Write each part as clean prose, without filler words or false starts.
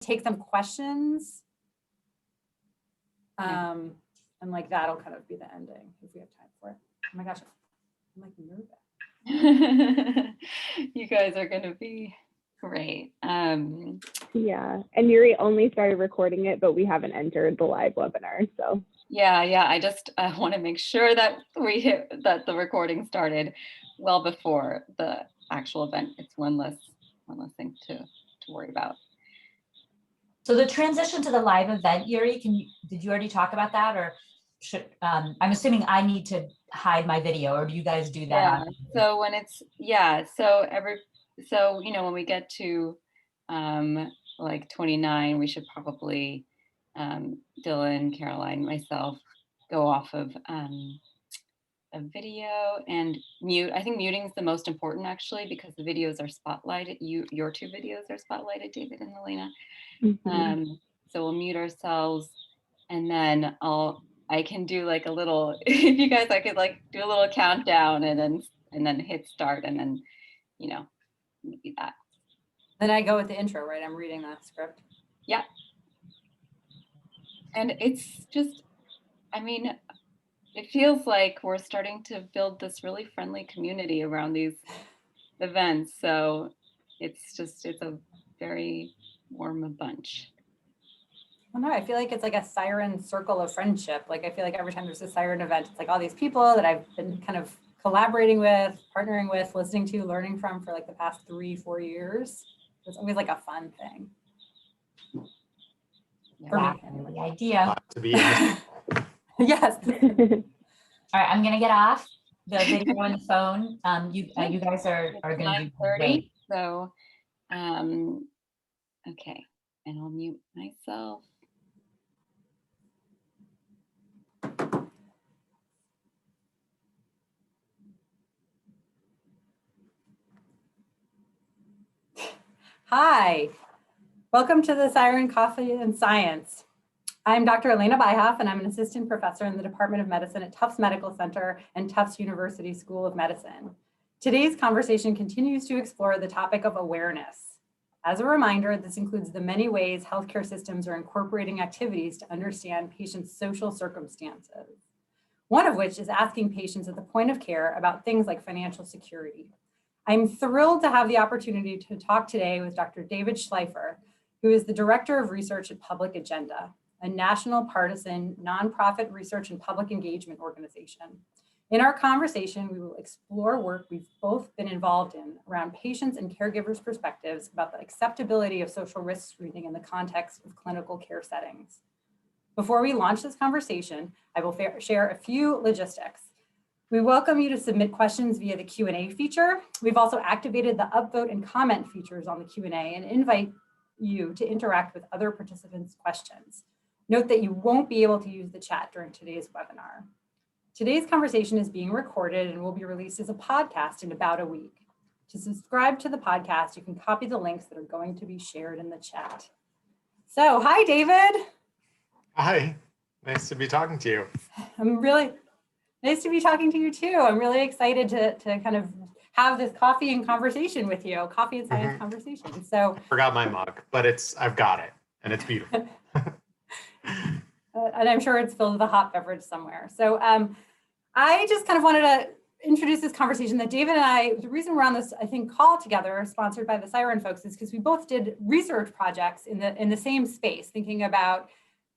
take some questions. And like that'll kind of be the ending if we have time for it. Oh my gosh, I'm like nervous. You guys are going to be great. Yeah, and Yuri only started recording it, but we haven't entered the live webinar, so. Yeah, I just want to make sure that the recording started well before the actual event. It's one less thing to worry about. So the transition to the live event, Yuri, did you already talk about that, or should I'm assuming I need to hide my video, or do you guys do that? Yeah. So when it's when we get to like 29, we should probably Dylan, Caroline, myself go off of a video and mute. I think muting is the most important actually, because the videos are spotlighted. Your two videos are spotlighted, David and Elena. So we'll mute ourselves, and then I can do like a little, if you guys, I could like do a little countdown and then hit start, and then, maybe that. Then I go with the intro, right? I'm reading the script. Yeah. And it's just, it feels like we're starting to build this really friendly community around these events. So it's a very warm bunch. Well, no, I feel like it's like a siren circle of friendship. Like I feel like every time there's a siren event, it's like all these people that I've been kind of collaborating with, partnering with, listening to, learning from for like the past 3-4 years. It's always like a fun thing. For me, anyway. The idea. To be Yes. All right, I'm gonna get off the video and the phone. You guys are gonna do great. So, okay, and I'll mute myself. Hi, welcome to the Siren Coffee and Science. I'm Dr. Elena Byhoff, and I'm an assistant professor in the Department of Medicine at Tufts Medical Center and Tufts University School of Medicine. Today's conversation continues to explore the topic of awareness. As a reminder, this includes the many ways healthcare systems are incorporating activities to understand patients' social circumstances. One of which is asking patients at the point of care about things like financial security. I'm thrilled to have the opportunity to talk today with Dr. David Schleifer, who is the Director of Research at Public Agenda, a national partisan nonprofit research and public engagement organization. In our conversation, we will explore work we've both been involved in around patients and caregivers' perspectives about the acceptability of social risk screening in the context of clinical care settings. Before we launch this conversation, I will share a few logistics. We welcome you to submit questions via the Q&A feature. We've also activated the upvote and comment features on the Q&A and invite you to interact with other participants' questions. Note that you won't be able to use the chat during today's webinar. Today's conversation is being recorded and will be released as a podcast in about a week. To subscribe to the podcast, you can copy the links that are going to be shared in the chat. So, hi, David. Hi, nice to be talking to you. Nice to be talking to you too. I'm really excited to kind of have this coffee and conversation with you, coffee and science conversation. So I forgot my mug, but I've got it and it's beautiful. And I'm sure it's filled with a hot beverage somewhere. So I just kind of wanted to introduce this conversation that David and I, the reason we're on this, I think, call together, sponsored by the Siren folks, is because we both did research projects in the same space, thinking about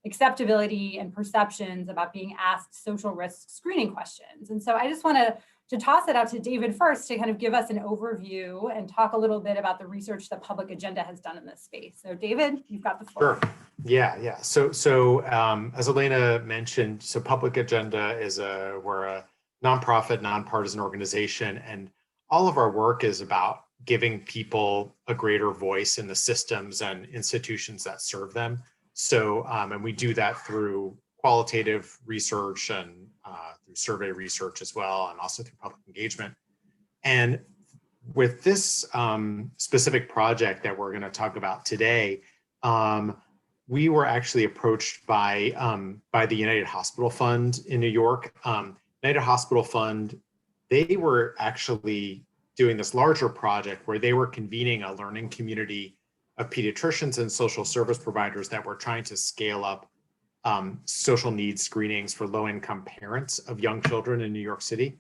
acceptability and perceptions about being asked social risk screening questions. And so I just want to toss it out to David first to kind of give us an overview and talk a little bit about the research that Public Agenda has done in this space. So David, you've got the floor. Sure. Yeah. So as Elena mentioned, so Public Agenda we're a nonprofit, nonpartisan organization, and all of our work is about giving people a greater voice in the systems and institutions that serve them. So, and we do that through qualitative research and through survey research as well, and also through public engagement. And with this specific project that we're going to talk about today, we were actually approached by the United Hospital Fund in New York. United Hospital Fund, they were actually doing this larger project where they were convening a learning community of pediatricians and social service providers that were trying to scale up social needs screenings for low-income parents of young children in New York City.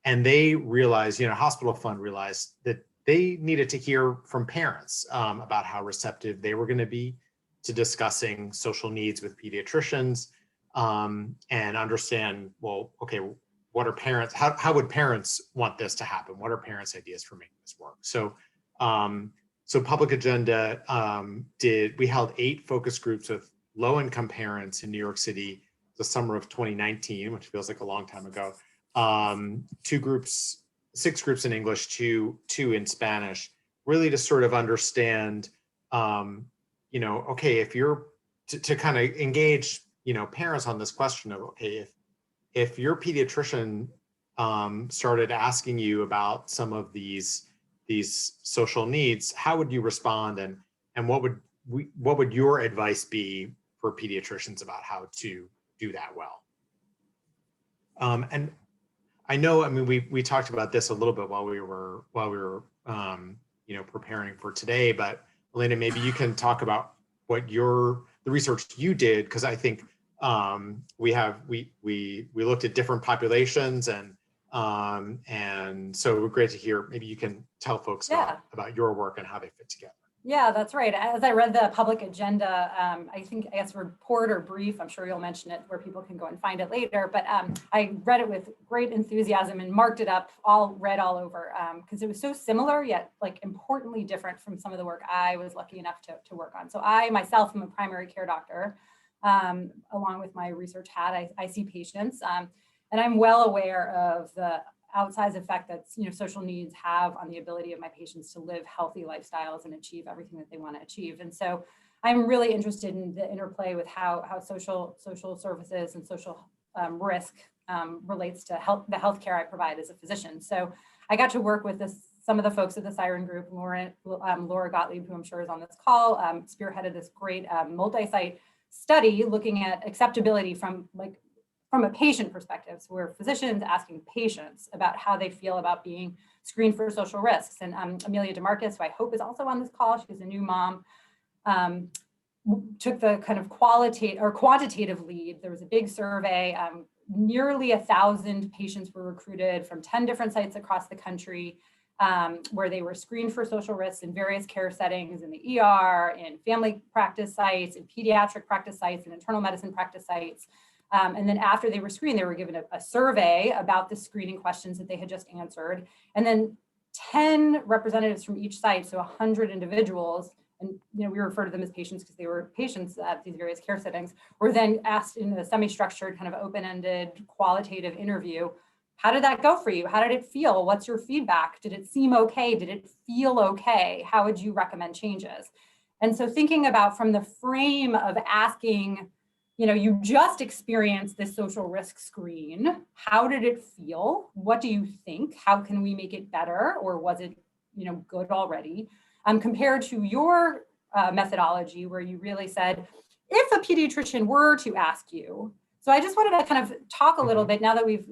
And they realized, Hospital Fund realized that they needed to hear from parents about how receptive they were going to be to discussing social needs with pediatricians, and understand, well, okay, what are parents, how would parents want this to happen? What are parents' ideas for making this work? So Public Agenda we held 8 focus groups with low-income parents in New York City the summer of 2019, which feels like a long time ago. 6 groups in English, two in Spanish, really to sort of understand, okay, if you're to kind of engage, parents on this question of, okay, if your pediatrician started asking you about some of these social needs, how would you respond, and what would your advice be for pediatricians about how to do that well? And I know, we talked about this a little bit while we were preparing for today, but Elena, maybe you can talk about what the research you did, because I think we looked at different populations, and so we're great to hear. Maybe you can tell folks about your work and how they fit together. Yeah, that's right. As I read the Public Agenda, I guess report or brief, I'm sure you'll mention it where people can go and find it later, but I read it with great enthusiasm and marked it up, read all over, because it was so similar, yet like importantly different from some of the work I was lucky enough to work on. So I myself am a primary care doctor. Along with my research hat, I see patients, and I'm well aware of the outsized effect that social needs have on the ability of my patients to live healthy lifestyles and achieve everything that they want to achieve. And so I'm really interested in the interplay with how social services and social risk relates to the healthcare I provide as a physician. So I got to work with some of the folks at the Siren Group. Laura Gottlieb, who I'm sure is on this call, spearheaded this great multi-site study looking at acceptability from a patient perspective. So we're physicians asking patients about how they feel about being screened for social risks. And Amelia DeMarcus, who I hope is also on this call, she's a new mom, took the kind of quantitative lead. There was a big survey. Nearly 1,000 patients were recruited from 10 different sites across the country, where they were screened for social risks in various care settings, in the ER, in family practice sites, in pediatric practice sites, and internal medicine practice sites. And then after they were screened, they were given a survey about the screening questions that they had just answered. And then 10 representatives from each site, so 100 individuals, and we refer to them as patients because they were patients at these various care settings, were then asked in a semi-structured kind of open-ended qualitative interview, how did that go for you? How did it feel? What's your feedback? Did it seem okay? Did it feel okay? How would you recommend changes? And so thinking about from the frame of asking, you just experienced this social risk screen. How did it feel? What do you think? How can we make it better? Or was it, good already? Compared to your methodology, where you really said, if a pediatrician were to ask you. So I just wanted to kind of talk a little bit now that we've,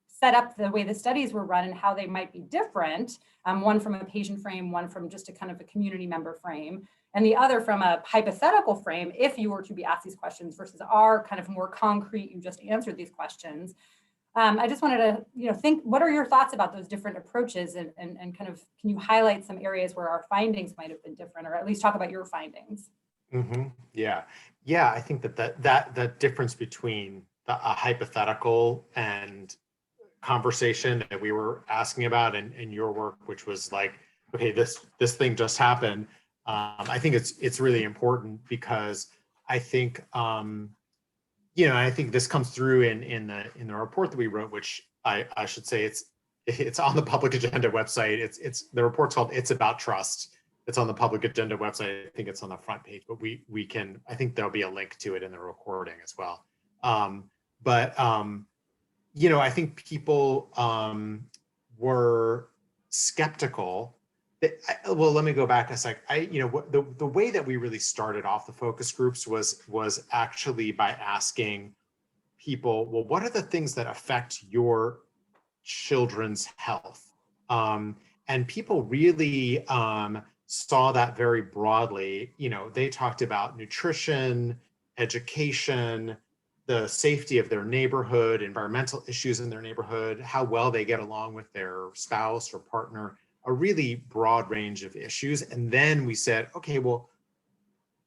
set up the way the studies were run and how they might be different. One from a patient frame, one from just a kind of a community member frame, and the other from a hypothetical frame, if you were to be asked these questions versus our kind of more concrete, you just answered these questions. I just wanted to, think, what are your thoughts about those different approaches, and kind of, can you highlight some areas where our findings might have been different, or at least talk about your findings? Mm-hmm. Yeah. I think that difference between a hypothetical and conversation that we were asking about in your work, which was like, okay, this thing just happened. I think it's really important, because I think I think this comes through in the report that we wrote, which I should say it's on the Public Agenda website. It's the report's called "It's About Trust." It's on the Public Agenda website. I think it's on the front page, but we can. I think there'll be a link to it in the recording as well. I think people were skeptical. Well, let me go back a sec. The way that we really started off the focus groups was actually by asking people, well, what are the things that affect your children's health? And people really saw that very broadly. They talked about nutrition, education, the safety of their neighborhood, environmental issues in their neighborhood, how well they get along with their spouse or partner, a really broad range of issues. And then we said, okay, well,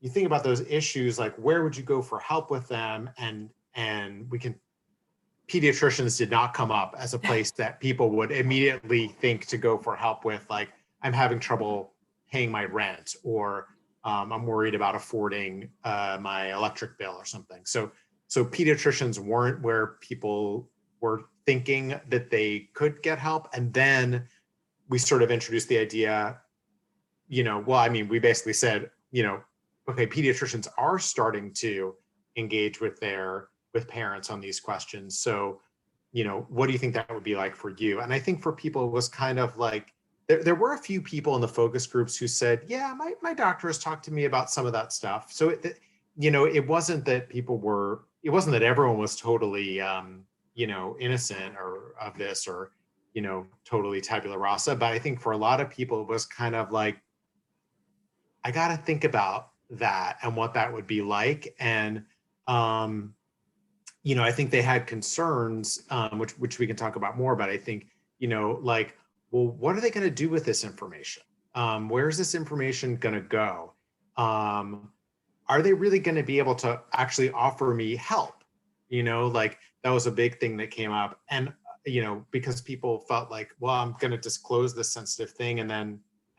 you think about those issues, like where would you go for help with them? And pediatricians did not come up as a place that people would immediately think to go for help with, like, I'm having trouble paying my rent, or I'm worried about affording my electric bill or something. So pediatricians weren't where people were thinking that they could get help. And then we sort of introduced the idea, we basically said, okay, pediatricians are starting to engage with parents on these questions. So, what do you think that would be like for you? And I think for people, it was kind of like, there were a few people in the focus groups who said, yeah, my doctor has talked to me about some of that stuff. So, it wasn't that it wasn't that everyone was totally, innocent or of this, or, totally tabula rasa. But I think for a lot of people, it was kind of like, I got to think about that and what that would be like. And, I think they had concerns, which we can talk about more, but I think, like, well, what are they going to do with this information? Where's this information going to go? Are they really going to be able to actually offer me help? Like, that was a big thing that came up. And, because people felt like, well, I'm going to disclose this sensitive thing, and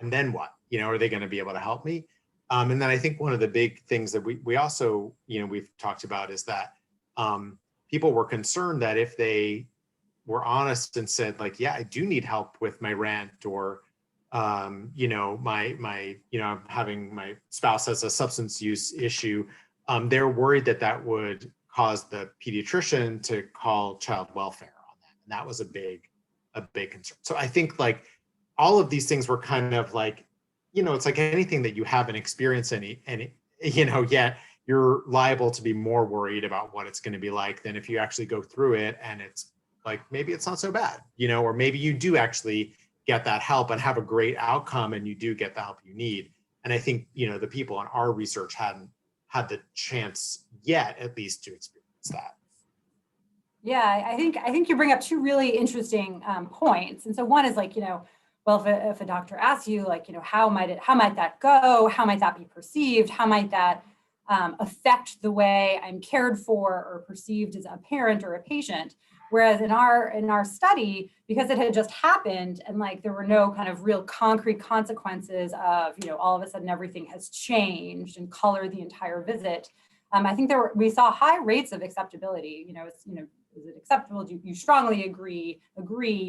then what? Are they going to be able to help me? And then I think one of the big things that we also, we've talked about is that people were concerned that if they were honest and said, like, yeah, I do need help with my rent, or I'm having, my spouse has a substance use issue, they're worried that would cause the pediatrician to call child welfare on that. And that was a big concern. So I think, like, all of these things were kind of like, it's like anything that you haven't experienced yet you're liable to be more worried about what it's going to be like than if you actually go through it and it's like, maybe it's not so bad, or maybe you do actually get that help and have a great outcome, and you do get the help you need. And I think, the people in our research hadn't had the chance yet, at least, to experience that. Yeah, I think you bring up two really interesting points. And so one is like, well, if a doctor asks you, like, how might that go? How might that be perceived? How might that affect the way I'm cared for or perceived as a parent or a patient? Whereas in our study, because it had just happened, and like there were no kind of real concrete consequences of, all of a sudden everything has changed and colored the entire visit. I think we saw high rates of acceptability. Is it acceptable? Do you strongly agree,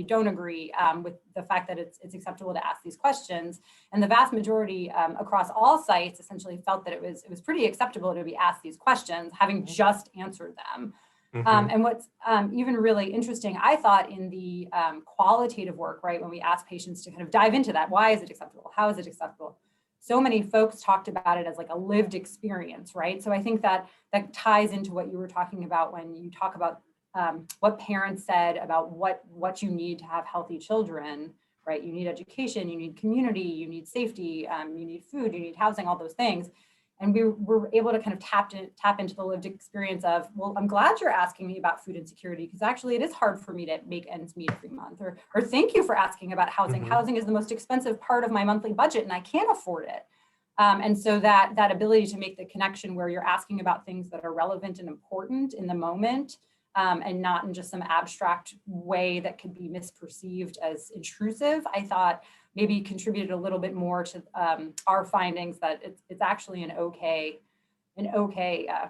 don't agree with the fact that it's acceptable to ask these questions? And the vast majority across all sites essentially felt that it was pretty acceptable to be asked these questions, having just answered them. Mm-hmm. And what's even really interesting, I thought, in the qualitative work, right, when we ask patients to kind of dive into that, why is it acceptable? How is it acceptable? So many folks talked about it as like a lived experience, right? So I think that ties into what you were talking about when you talk about what parents said about what you need to have healthy children, right? You need education, you need community, you need safety, you need food, you need housing, all those things. And we were able to kind of tap into the lived experience of, well, I'm glad you're asking me about food insecurity, because actually it is hard for me to make ends meet every month. Or thank you for asking about housing. Mm-hmm. Housing is the most expensive part of my monthly budget and I can't afford it. And so that ability to make the connection where you're asking about things that are relevant and important in the moment, and not in just some abstract way that could be misperceived as intrusive, I thought maybe contributed a little bit more to our findings that it's actually an okay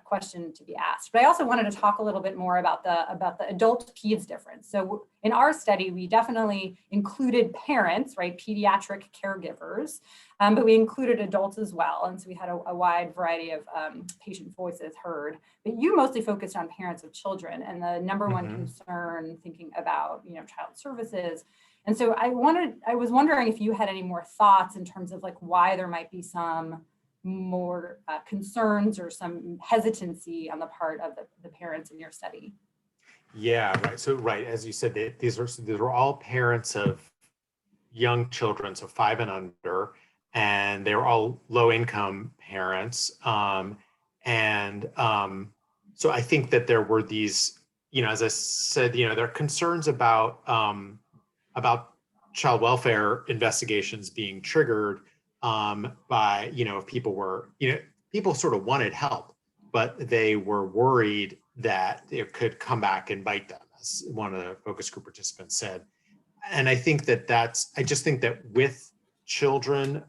question to be asked. But I also wanted to talk a little bit more about the adult peds difference. So in our study, we definitely included parents, right, pediatric caregivers, but we included adults as well. And so we had a wide variety of patient voices heard. But you mostly focused on parents of children, and the number one concern thinking about, child services. And so I was wondering if you had any more thoughts in terms of like why there might be some more concerns or some hesitancy on the part of the parents in your study. Yeah, right. So, right, as you said, these were all parents of young children, so 5 and under. and they were all low-income parents. So I think that there were these, as I said, there are concerns about child welfare investigations being triggered by, if people were, people sort of wanted help, but they were worried that it could come back and bite them, as one of the focus group participants said. And I think I just think that with children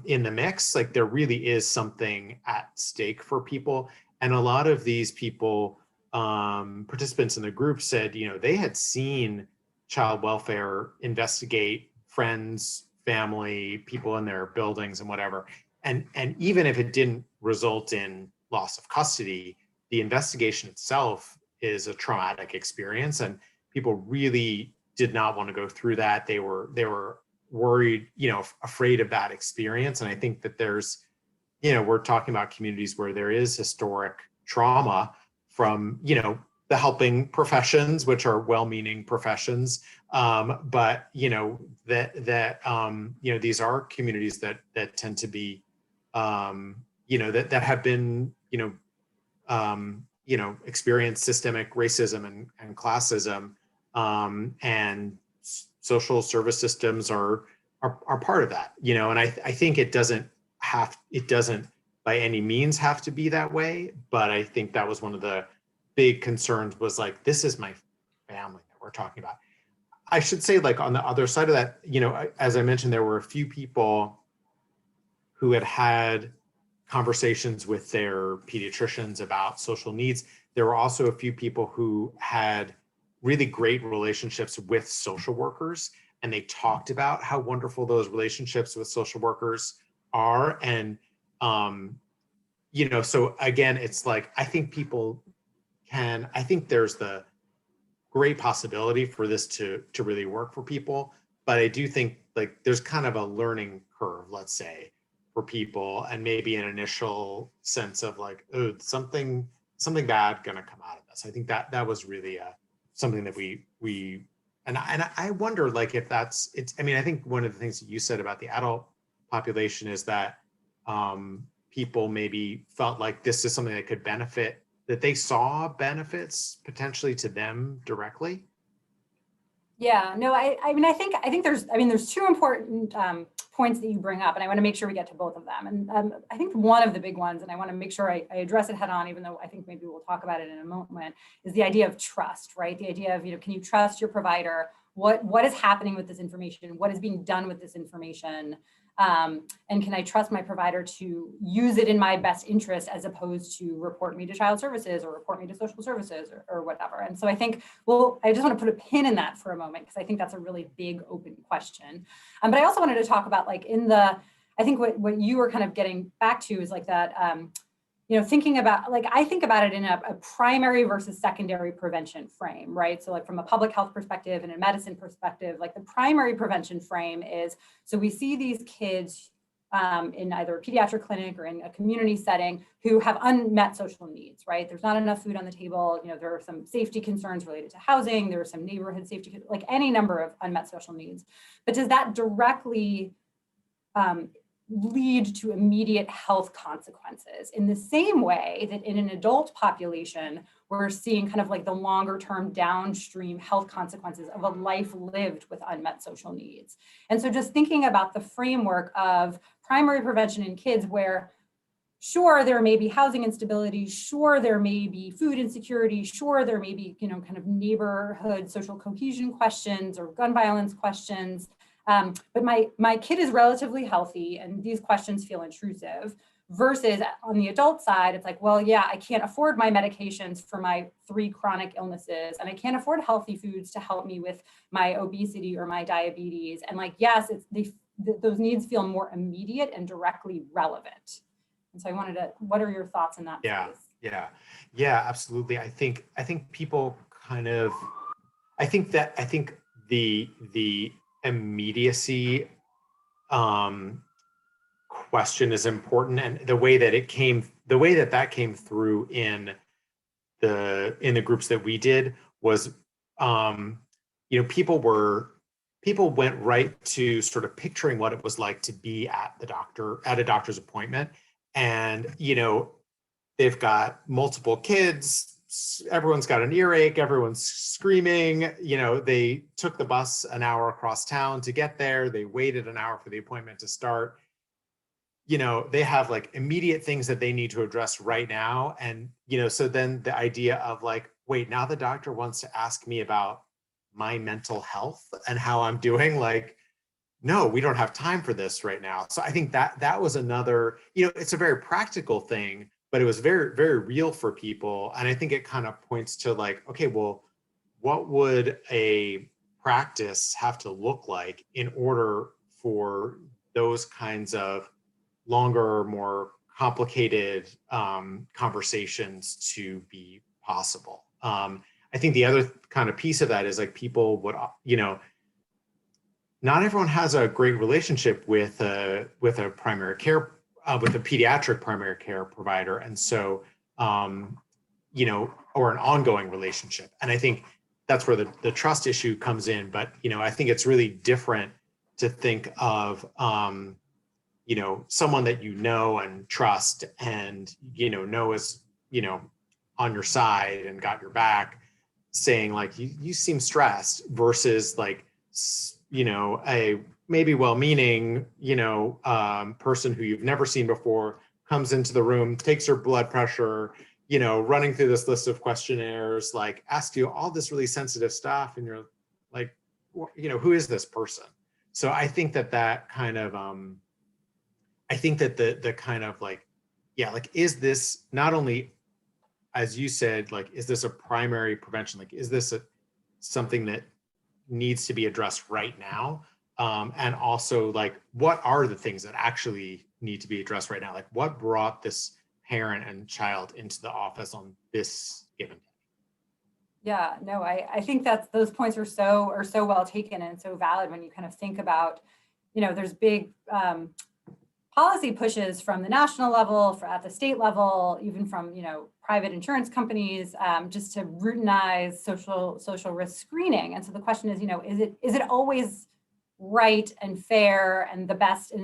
in the mix, like there really is something at stake for people. And a lot of these people, participants in the group said, they had seen child welfare investigate friends, family, people in their buildings and whatever. And even if it didn't result in loss of custody, the investigation itself is a traumatic experience, and people really did not want to go through that. They were worried, afraid of that experience. And I think that there's, we're talking about communities where there is historic trauma from, the helping professions, which are well-meaning professions. But, these are communities that tend to be, that have been, experienced systemic racism and classism, and social service systems are part of that, and I think it doesn't by any means have to be that way. But I think that was one of the big concerns, was like, this is my family that we're talking about. I should say, like, on the other side of that, as I mentioned, there were a few people who had conversations with their pediatricians about social needs. There were also a few people who had really great relationships with social workers, and they talked about how wonderful those relationships with social workers are. And so again, it's like, I think there's the great possibility for this to really work for people, but I do think, like, there's kind of a learning curve, let's say, for people, and maybe an initial sense of like, oh, something bad gonna come out of this. I think that was really something that we and I wonder, like, if it's. I mean, I think one of the things that you said about the adult population is that people maybe felt like this is something that could benefit, that they saw benefits potentially to them directly. Yeah, no, I think there's two important points that you bring up, and I want to make sure we get to both of them. And I think one of the big ones, and I want to make sure I address it head on, even though I think maybe we'll talk about it in a moment, is the idea of trust, right? The idea of, can you trust your provider? What is happening with this information? What is being done with this information? And can I trust my provider to use it in my best interest, as opposed to report me to child services or report me to social services or whatever? And so I think, I just want to put a pin in that for a moment, because I think that's a really big open question. But I also wanted to talk about, like, I think what you were kind of getting back to is like that, thinking about, like, I think about it in a primary versus secondary prevention frame, right? So, like, from a public health perspective and a medicine perspective, like, the primary prevention frame is, so we see these kids in either a pediatric clinic or in a community setting who have unmet social needs, right? There's not enough food on the table. There are some safety concerns related to housing. There are some neighborhood safety, like any number of unmet social needs. But does that directly lead to immediate health consequences, in the same way that in an adult population, we're seeing kind of like the longer term downstream health consequences of a life lived with unmet social needs? And so just thinking about the framework of primary prevention in kids, where sure, there may be housing instability, sure, there may be food insecurity, sure, there may be, kind of neighborhood social cohesion questions or gun violence questions. But my kid is relatively healthy, and these questions feel intrusive, versus on the adult side, it's like, well, yeah, I can't afford my medications for my 3 chronic illnesses, and I can't afford healthy foods to help me with my obesity or my diabetes. And, like, yes, those needs feel more immediate and directly relevant. And so I wanted to, what are your thoughts in that space? Yeah, absolutely. I think people kind of, I think the immediacy question is important, and the way that that came through in the groups that we did was, people were people went right to sort of picturing what it was like to be at a doctor's appointment. And, they've got multiple kids, everyone's got an earache, everyone's screaming, they took the bus an hour across town to get there. They waited an hour for the appointment to start. They have like immediate things that they need to address right now. And, so then the idea of like, wait, now the doctor wants to ask me about my mental health and how I'm doing, like, no, we don't have time for this right now. So I think that was another, it's a very practical thing, but it was very, very real for people. And I think it kind of points to like, okay, well, what would a practice have to look like in order for those kinds of longer, more complicated conversations to be possible? I think the other kind of piece of that is like people would, not everyone has a great relationship with a primary care, with a pediatric primary care provider. And so, or an ongoing relationship. And I think that's where the trust issue comes in. But, I think it's really different to think of, someone that and trust and, know is, on your side and got your back, saying like, you seem stressed versus like, a maybe well-meaning, person who you've never seen before comes into the room, takes your blood pressure, running through this list of questionnaires, like asks you all this really sensitive stuff. And you're like, who is this person? So I think that kind of, I think that the kind of like, like, is this not only, as you said, like, is this a primary prevention? Like, is this something that needs to be addressed right now? And also like, what are the things that actually need to be addressed right now? Like, what brought this parent and child into the office on this given day? Yeah, no, I think those points are so well taken and so valid when you kind of think about, there's big policy pushes from the national level, at the state level, even from, private insurance companies, just to routinize social risk screening. And so the question is, is it always right and fair and in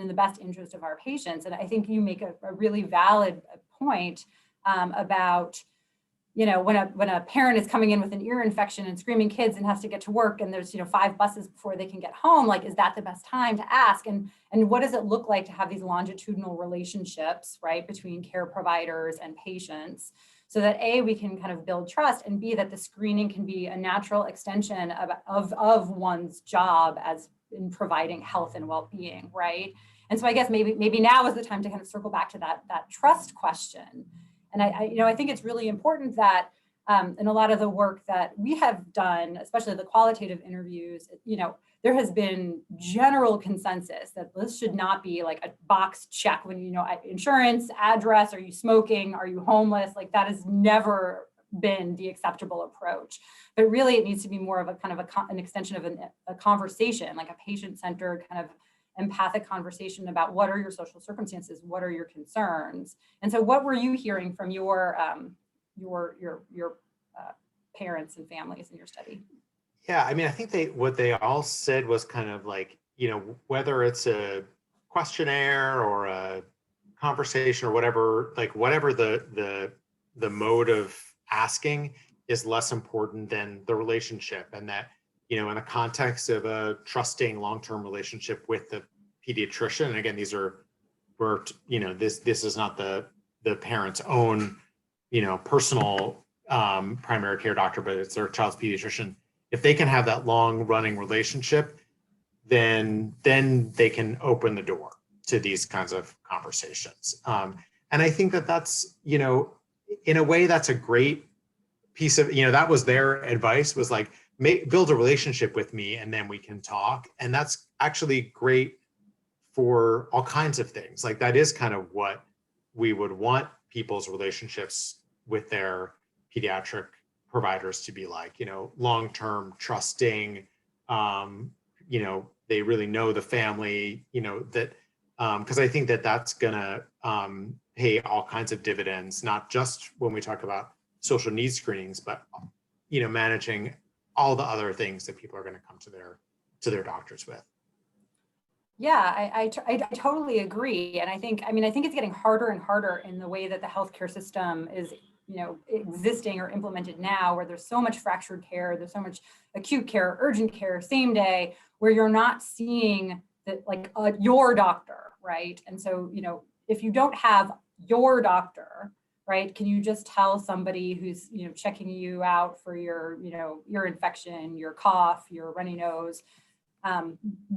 the best interest of our patients? And I think you make a really valid point about, when a parent is coming in with an ear infection and screaming kids and has to get to work and there's, 5 buses before they can get home, like, is that the best time to ask? And what does it look like to have these longitudinal relationships, right, between care providers and patients, so that A, we can kind of build trust, and B, that the screening can be a natural extension of one's job as in providing health and well-being, right? And so I guess maybe now is the time to kind of circle back to that trust question. And I think it's really important that in a lot of the work that we have done, especially the qualitative interviews, there has been general consensus that this should not be like a box check when, insurance, address, are you smoking, are you homeless? Like, that has never been the acceptable approach. But really, it needs to be more of a kind of an extension of a conversation, like a patient-centered kind of empathic conversation about what are your social circumstances, what are your concerns. And so what were you hearing from your parents and families in your study? Yeah, I mean, I think what they all said was kind of like, whether it's a questionnaire or a conversation or whatever, like whatever the mode of asking is less important than the relationship. And that, in the context of a trusting long-term relationship with the pediatrician, and again, this is not the parent's own, personal primary care doctor, but it's their child's pediatrician. If they can have that long-running relationship, then they can open the door to these kinds of conversations. And I think that's, in a way, that's a great piece of, that was their advice, was like, build a relationship with me and then we can talk. And that's actually great for all kinds of things. Like, that is kind of what we would want people's relationships with their pediatric providers to be like, long-term, trusting, they really know the family, that, because I think that's gonna pay all kinds of dividends, not just when we talk about social needs screenings, but, managing all the other things that people are going to come to to their doctors with. Yeah, I totally agree. And I think it's getting harder and harder in the way that the healthcare system is, existing or implemented now, where there's so much fractured care, there's so much acute care, urgent care, same day, where you're not seeing that your doctor, right? And so, if you don't have your doctor, right, can you just tell somebody who's, checking you out for your, your infection, your cough, your runny nose,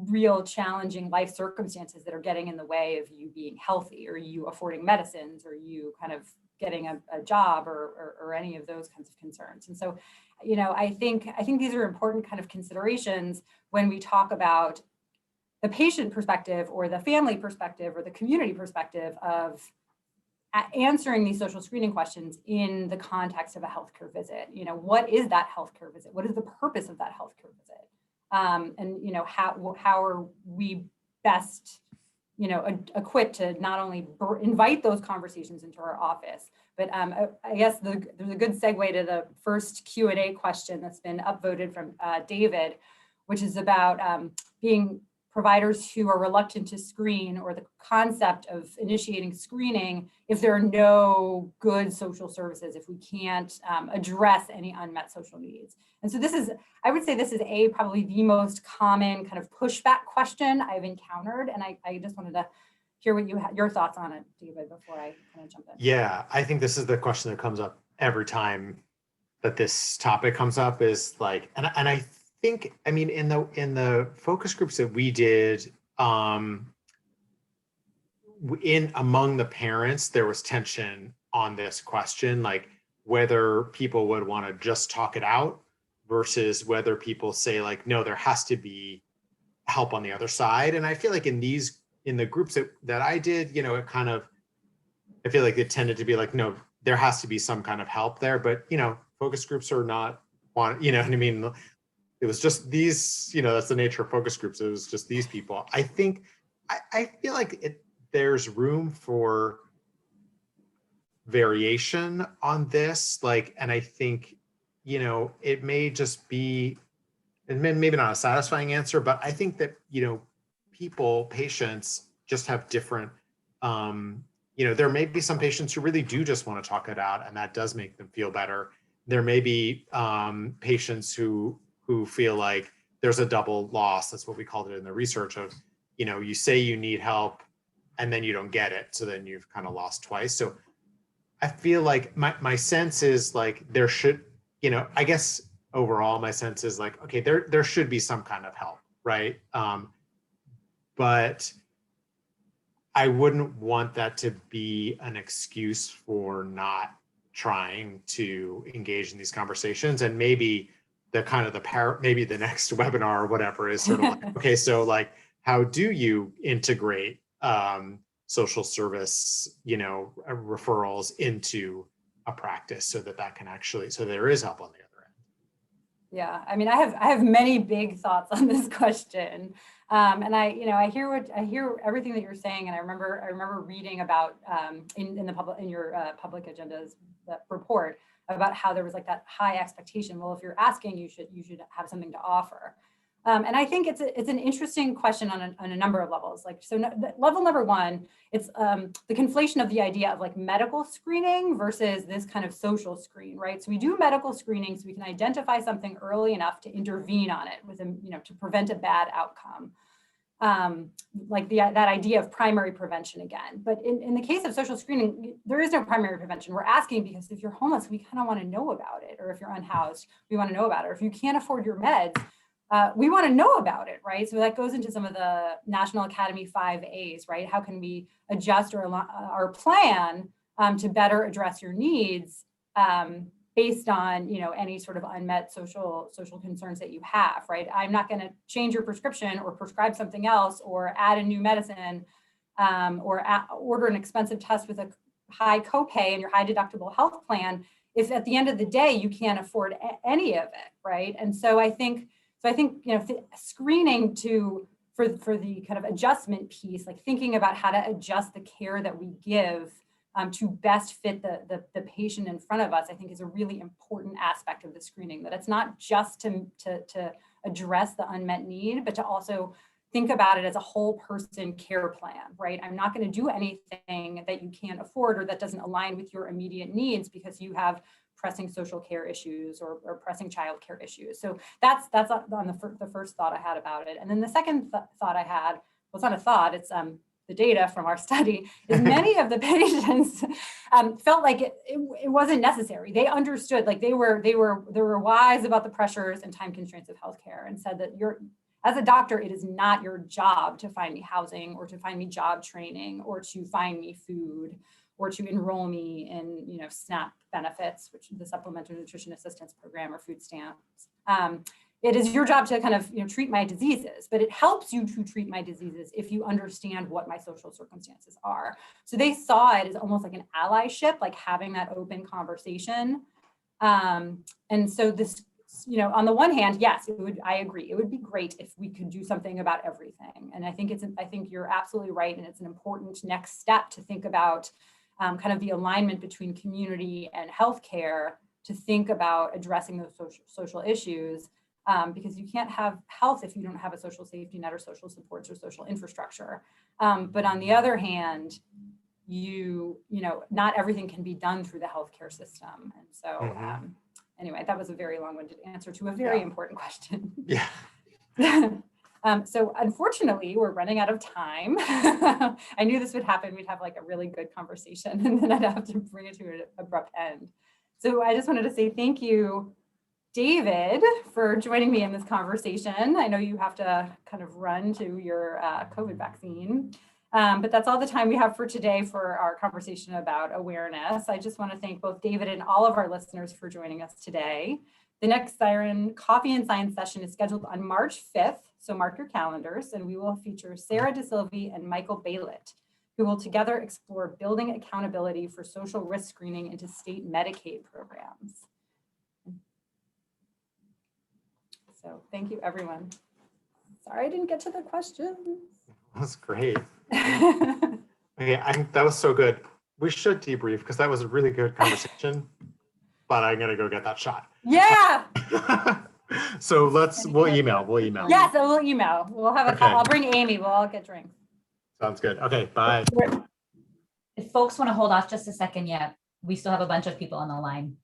real challenging life circumstances that are getting in the way of you being healthy, or you affording medicines, or you kind of getting a job, or any of those kinds of concerns. And so, I think these are important kind of considerations when we talk about the patient perspective, or the family perspective, or the community perspective of answering these social screening questions in the context of a healthcare visit. What is that healthcare visit? What is the purpose of that healthcare visit? And how are we best equipped to not only invite those conversations into our office, but I guess there's a good segue to the first Q&A question that's been upvoted from David, which is about being providers who are reluctant to screen, or the concept of initiating screening if there are no good social services, if we can't address any unmet social needs. And so I would say this is probably the most common kind of pushback question I've encountered. And I just wanted to hear what your thoughts on it, David, before I kind of jump in. Yeah, I think this is the question that comes up every time that this topic comes up, is like, and I think, in the focus groups that we did, among the parents, there was tension on this question, like whether people would want to just talk it out versus whether people say like, no, there has to be help on the other side. And I feel like in the groups that I did, I feel like it tended to be like, no, there has to be some kind of help there, but focus groups are not one, you know what I mean? It was just these, that's the nature of focus groups. It was just these people. I think, I feel like there's room for variation on this. And I think, it may just be, and maybe not a satisfying answer, but I think that, patients just have different, there may be some patients who really do just want to talk it out, and that does make them feel better. There may be patients who feel like there's a double loss. That's what we called it in the research of, you say you need help and then you don't get it. So then you've kind of lost twice. So I feel like my sense is like there should, I guess overall my sense is like, okay, there should be some kind of help, right? But I wouldn't want that to be an excuse for not trying to engage in these conversations. And maybe maybe the next webinar or whatever is sort of like, okay, so like, how do you integrate social service, referrals into a practice so that can actually, so there is help on the other end? Yeah, I have many big thoughts on this question. And I hear everything that you're saying. And I remember reading about in your public agendas, that report about how there was like that high expectation. Well, if you're asking, you should have something to offer. And I think it's an interesting question on a number of levels. Level number one, it's the conflation of the idea of like medical screening versus this kind of social screen, right? So we do medical screening so we can identify something early enough to intervene on it to prevent a bad outcome. That idea of primary prevention again. But in the case of social screening, there is no primary prevention. We're asking because if you're homeless, we kind of want to know about it. Or if you're unhoused, we want to know about it. Or if you can't afford your meds, we want to know about it, right? So that goes into some of the National Academy 5As, right? How can we adjust our plan to better address your needs based on any sort of unmet social concerns that you have, right? I'm not going to change your prescription or prescribe something else or add a new medicine or order an expensive test with a high copay in your high deductible health plan if at the end of the day you can't afford any of it, right? And so I think screening for the kind of adjustment piece, like thinking about how to adjust the care that we give to best fit the patient in front of us, I think is a really important aspect of the screening, that it's not just to address the unmet need, but to also think about it as a whole person care plan, right? I'm not going to do anything that you can't afford or that doesn't align with your immediate needs because you have pressing social care issues or pressing child care issues. So that's on the first thought I had about it. And then the second thought I had, well, it's not a thought, it's the data from our study, is many of the patients felt like it wasn't necessary. They understood, like they were wise about the pressures and time constraints of healthcare, and said that as a doctor, it is not your job to find me housing or to find me job training or to find me food or to enroll me in, SNAP benefits, which is the Supplemental Nutrition Assistance Program, or food stamps. It is your job to kind of, treat my diseases, but it helps you to treat my diseases if you understand what my social circumstances are. So they saw it as almost like an allyship, like having that open conversation. And so this, on the one hand, yes, I agree. It would be great if we could do something about everything. And I think you're absolutely right. And it's an important next step to think about kind of the alignment between community and healthcare, to think about addressing those social issues, because you can't have health if you don't have a social safety net or social supports or social infrastructure. But on the other hand, not everything can be done through the healthcare system. And so anyway, that was a very long-winded answer to a very important question. Yeah. So unfortunately, we're running out of time. I knew this would happen. We'd have like a really good conversation and then I'd have to bring it to an abrupt end. So I just wanted to say thank you, David, for joining me in this conversation. I know you have to kind of run to your COVID vaccine, but that's all the time we have for today for our conversation about awareness. I just want to thank both David and all of our listeners for joining us today. The next Siren Coffee and Science session is scheduled on March 5th, so mark your calendars, and we will feature Sarah DeSilvi and Michael Baylett, who will together explore building accountability for social risk screening into state Medicaid programs. So thank you, everyone. Sorry I didn't get to the questions. That's great. Okay, that was so good. We should debrief because that was a really good conversation, but I'm gonna go get that shot. Yeah. So we'll email. Yes, we'll email. We'll have a call. Okay. I'll bring Amy. We'll all get drinks. Sounds good. Okay, bye. If folks want to hold off just a second yet, we still have a bunch of people on the line.